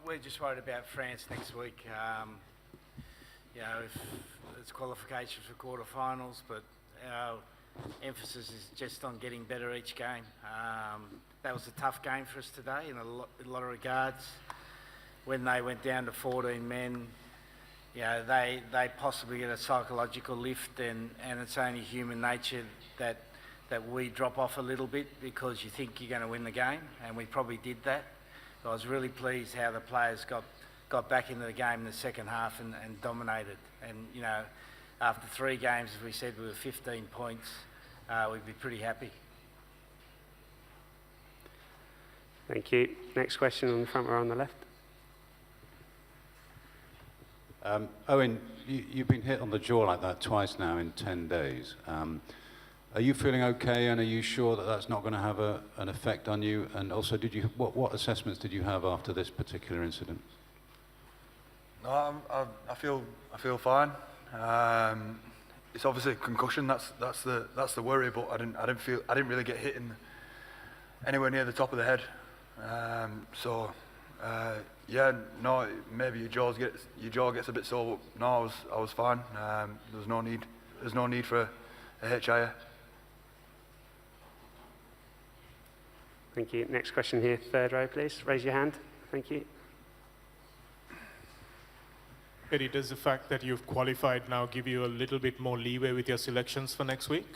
we're just worried about France next week. If it's qualification for quarterfinals, but our emphasis is just on getting better each game. That was a tough game for us today in a lot of regards. When they went down to 14 men, they possibly get a psychological lift, and it's only human nature that we drop off a little bit because you think you're going to win the game, and we probably did that. I was really pleased how the players got back into the game in the second half and dominated. And, after 3 games, as we said, we were 15 points, we'd be pretty happy. Thank you. Next question on the front row on the left. Owen, you've been hit on the jaw like that twice now in 10 days. Are you feeling okay, and are you sure that that's not going to have an effect on you? And also, what assessments did you have after this particular incident? No, I feel fine. It's obviously a concussion. That's the worry. But I didn't really get hit anywhere near the top of the head. Maybe your jaw gets a bit sore. But no, I was fine. There's no need for a HIA. Thank you. Next question here, third row, please. Raise your hand. Thank you. Eddie, does the fact that you've qualified now give you a little bit more leeway with your selections for next week?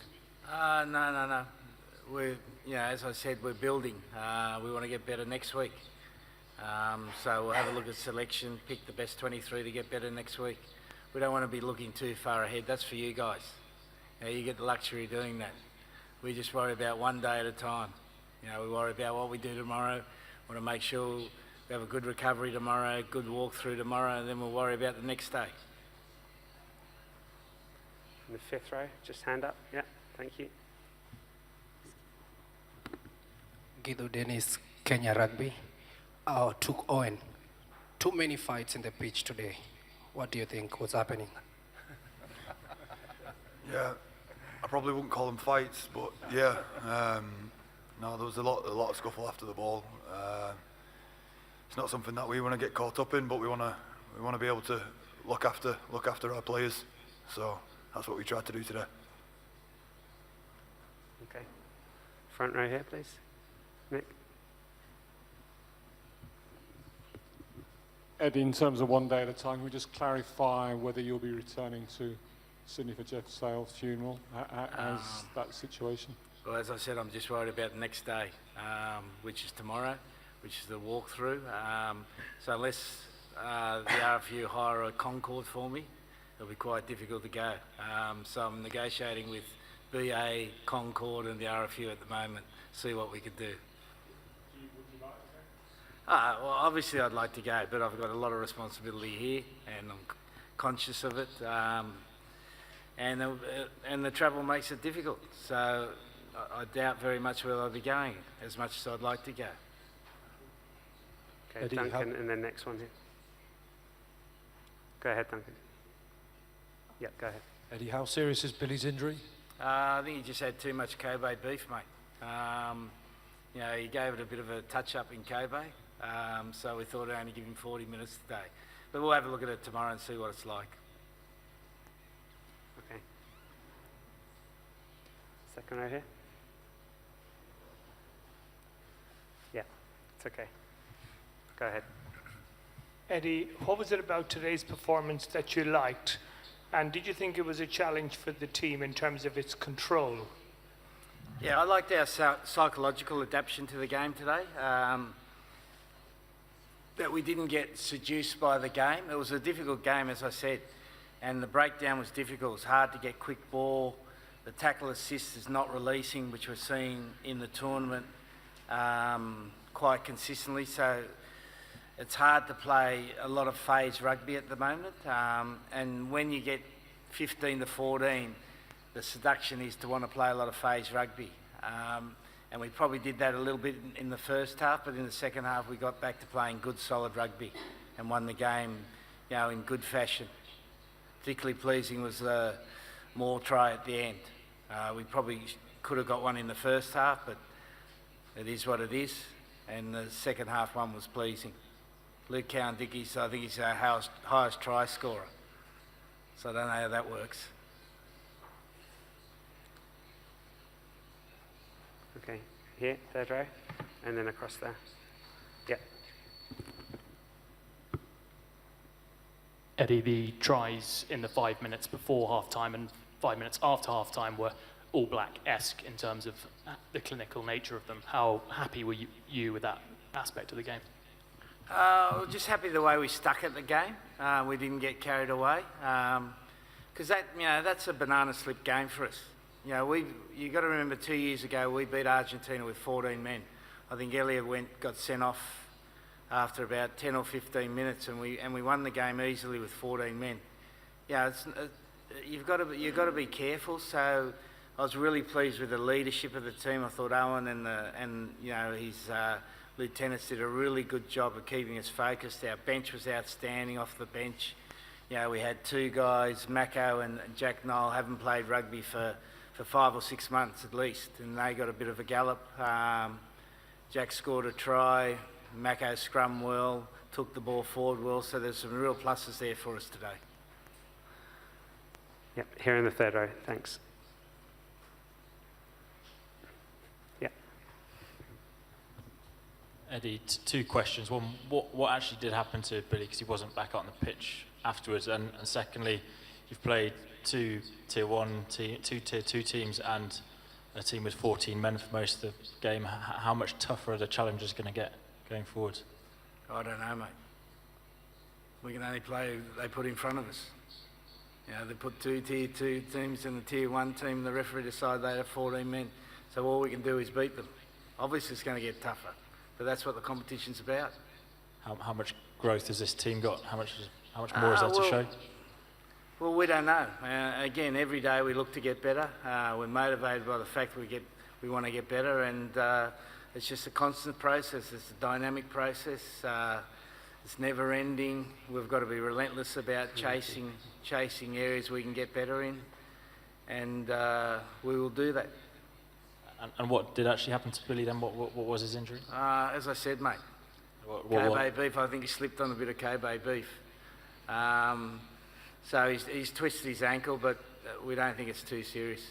No. As I said, we're building. We want to get better next week. So we'll have a look at selection, pick the best 23 to get better next week. We don't want to be looking too far ahead. That's for you guys. You get the luxury of doing that. We just worry about one day at a time. We worry about what we do tomorrow. We want to make sure we have a good recovery tomorrow, good walkthrough tomorrow, and then we'll worry about the next day. In the fifth row, just hand up. Yeah, thank you. Guido Dennis, Kenya Rugby. Took Owen. Too many fights in the pitch today. What do you think was happening? Yeah, I probably wouldn't call them fights, but yeah. No, there was a lot of scuffle after the ball. It's not something that we want to get caught up in, but we want to be able to look after our players. So that's what we tried to do today. Okay. Front row here, please. Nick. Eddie, in terms of one day at a time, can we just clarify whether you'll be returning to Sydney for Jeff Sale's funeral? How's that situation? Well, as I said, I'm just worried about the next day, which is tomorrow, which is the walkthrough. So unless the RFU hire a Concorde for me, it'll be quite difficult to go. So I'm negotiating with BA, Concorde and the RFU at the moment, see what we could do. Well, obviously I'd like to go, but I've got a lot of responsibility here and I'm conscious of it. And the travel makes it difficult. So I doubt very much whether I'll be going as much as I'd like to go. Okay, Eddie, Duncan, and then next one here. Go ahead, Duncan. Yeah, go ahead. Eddie, how serious is Billy's injury? I think he just had too much Kobe beef, mate. He gave it a bit of a touch-up in Kobe, so we thought I'd only give him 40 minutes today. But we'll have a look at it tomorrow and see what it's like. Okay. Second row here. Yeah, it's okay. Go ahead. Eddie, what was it about today's performance that you liked? And did you think it was a challenge for the team in terms of its control? Yeah, I liked our psychological adaptation to the game today. That we didn't get seduced by the game. It was a difficult game, as I said, and the breakdown was difficult. It was hard to get quick ball. The tackle assist is not releasing, which we're seeing in the tournament quite consistently. So it's hard to play a lot of phase rugby at the moment. And when you get 15 to 14, the seduction is to want to play a lot of phase rugby. And we probably did that a little bit in the first half, but in the second half we got back to playing good, solid rugby and won the game, in good fashion. Particularly pleasing was the Moore try at the end. We probably could have got one in the first half, but it is what it is. And the second half one was pleasing. Luke Cowan-Dickey's, I think he's our highest try scorer. So I don't know how that works. Okay, here, third row, and then across there. Yep. Eddie, the tries in the 5 minutes before half-time and 5 minutes after half-time were All Black-esque in terms of the clinical nature of them. How happy were you with that aspect of the game? We're just happy the way we stuck at the game. We didn't get carried away because that's a banana slip game for us. You got to remember 2 years ago we beat Argentina with 14 men. I think Elliot got sent off after about 10 or 15 minutes, and we won the game easily with 14 men. You've got to be careful. So I was really pleased with the leadership of the team. I thought Owen and his lieutenants did a really good job of keeping us focused. Our bench was outstanding off the bench. We had two guys, Mako and Jack Noel, haven't played rugby for 5 or 6 months at least, and they got a bit of a gallop. Jack scored a try, Mako scrum well, took the ball forward well, so there's some real pluses there for us today. Yep, here in the third row, thanks. Yep. Eddie, two questions. One, what actually did happen to Billy, because he wasn't back on the pitch afterwards? And secondly, you've played two tier 1, two tier 2 teams and a team with 14 men for most of the game. How much tougher are the challenges going to get going forward? I don't know, mate. We can only play who they put in front of us. They put 2 tier 2 teams and the tier 1 team. The referee decided they have 14 men. So all we can do is beat them. Obviously it's going to get tougher, but that's what the competition's about. How much growth has this team got? How much more is there to show? Well, we don't know. Again, every day we look to get better. We're motivated by the fact we want to get better, and it's just a constant process. It's a dynamic process. It's never ending. We've got to be relentless about chasing areas we can get better in, and we will do that. And what did actually happen to Billy then? What was his injury? As I said, mate, Kobe beef. I think he slipped on a bit of Kobe beef. So he's twisted his ankle, but we don't think it's too serious.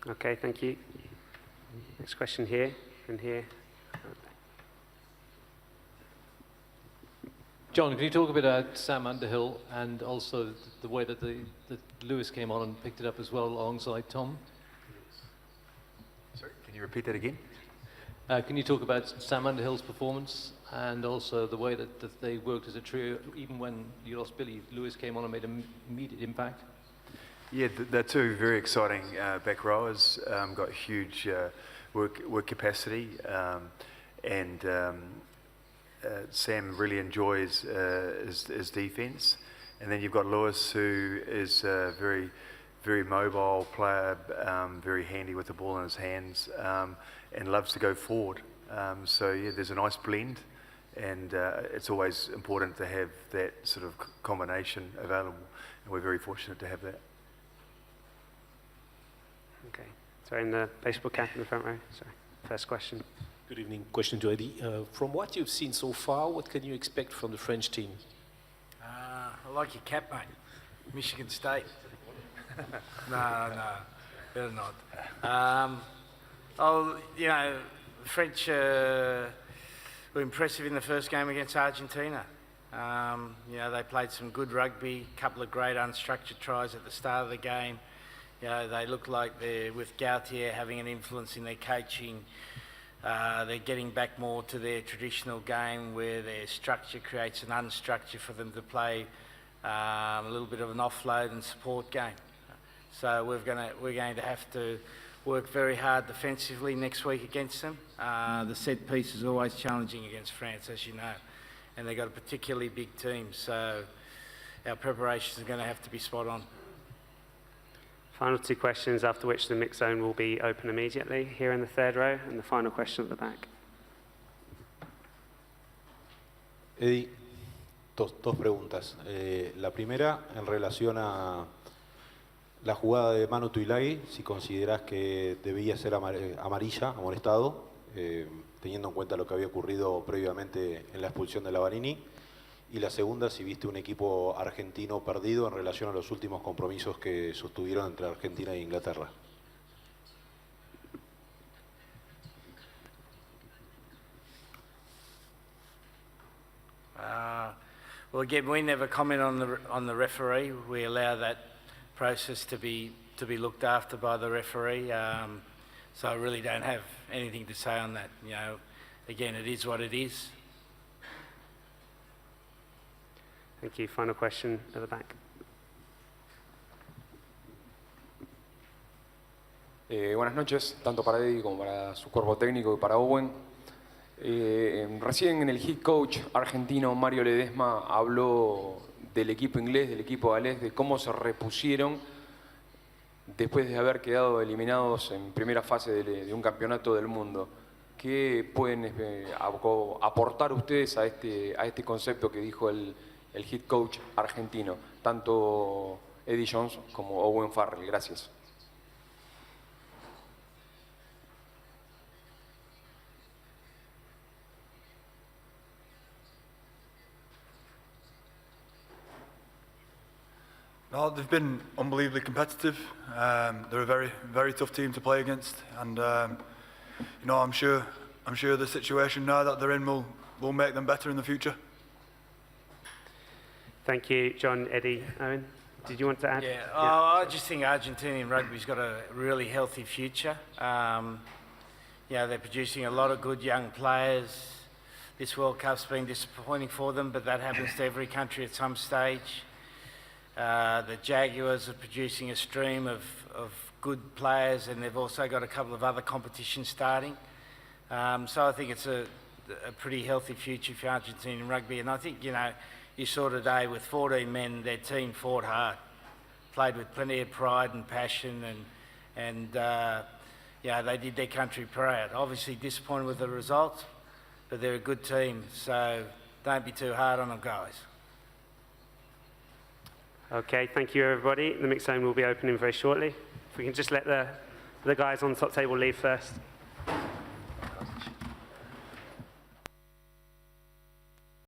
Okay, thank you. Next question here and here. John, can you talk a bit about Sam Underhill and also the way that that Lewis came on and picked it up as well alongside Tom? Sorry, can you repeat that again? Can you talk about Sam Underhill's performance and also the way that they worked as a trio, even when you lost Billy? Lewis came on and made an immediate impact. Yeah, they're two very exciting back rowers, got huge work capacity, and Sam really enjoys his defence. And then you've got Lewis, who is a very, very mobile player, very handy with the ball in his hands, and loves to go forward. So yeah, there's a nice blend, and it's always important to have that sort of combination available, and we're very fortunate to have that. Okay, so in the baseball cap in the front row. Sorry, first question. Good evening. Question to Eddie. From what you've seen so far, what can you expect from the French team? I like your cap, mate. Michigan State. No, better not. French were impressive in the first game against Argentina. They played some good rugby, a couple of great unstructured tries at the start of the game. They look like they're, with Gautier having an influence in their coaching, they're getting back more to their traditional game where their structure creates an unstructure for them to play a little bit of an offload and support game. So we're going to have to work very hard defensively next week against them. The set piece is always challenging against France, as you know, and they've got a particularly big team, so our preparations are going to have to be spot on. Final two questions, after which the mix zone will be open immediately. Here in the third row, and the final question at the back. Eddie, dos preguntas. La primera, en relación a la jugada de Manu Tuilagi, si consideras que debía ser amarilla, amonestado, teniendo en cuenta lo que había ocurrido previamente en la expulsión de Lavarini. Y la segunda, si viste un equipo argentino perdido en relación a los últimos compromisos que sostuvieron entre Argentina e Inglaterra. Well, again, we never comment on the referee. We allow that process to be looked after by the referee. So I really don't have anything to say on that. You know, again, it is what it is. Thank you. Final question at the back. Buenas noches, tanto para Eddie como para su cuerpo técnico y para Owen. Recién en el head coach argentino Mario Ledesma habló del equipo inglés, del equipo galés, de cómo se repusieron después de haber quedado eliminados en primera fase de un campeonato del mundo. ¿Qué pueden aportar ustedes a este concepto que dijo el head coach argentino, tanto Eddie Jones como Owen Farrell? Gracias. No, they've been unbelievably competitive. They're a very, very tough team to play against, and you know, I'm sure the situation now that they're in will make them better in the future. Thank you, John, Eddie, Owen. Did you want to add? Yeah, I just think Argentinian rugby's got a really healthy future. Yeah, they're producing a lot of good young players. This World Cup's been disappointing for them, but that happens to every country at some stage. The Jaguars are producing a stream of good players, and they've also got a couple of other competitions starting. So I think it's a pretty healthy future for Argentinian rugby. And I think, you know, you saw today with 14 men, their team fought hard, played with plenty of pride and passion, and yeah, they did their country proud. Obviously disappointed with the results, but they're a good team, so don't be too hard on them, guys. Okay, thank you, everybody. The mix zone will be opening very shortly. If we can just let the guys on the top table leave first.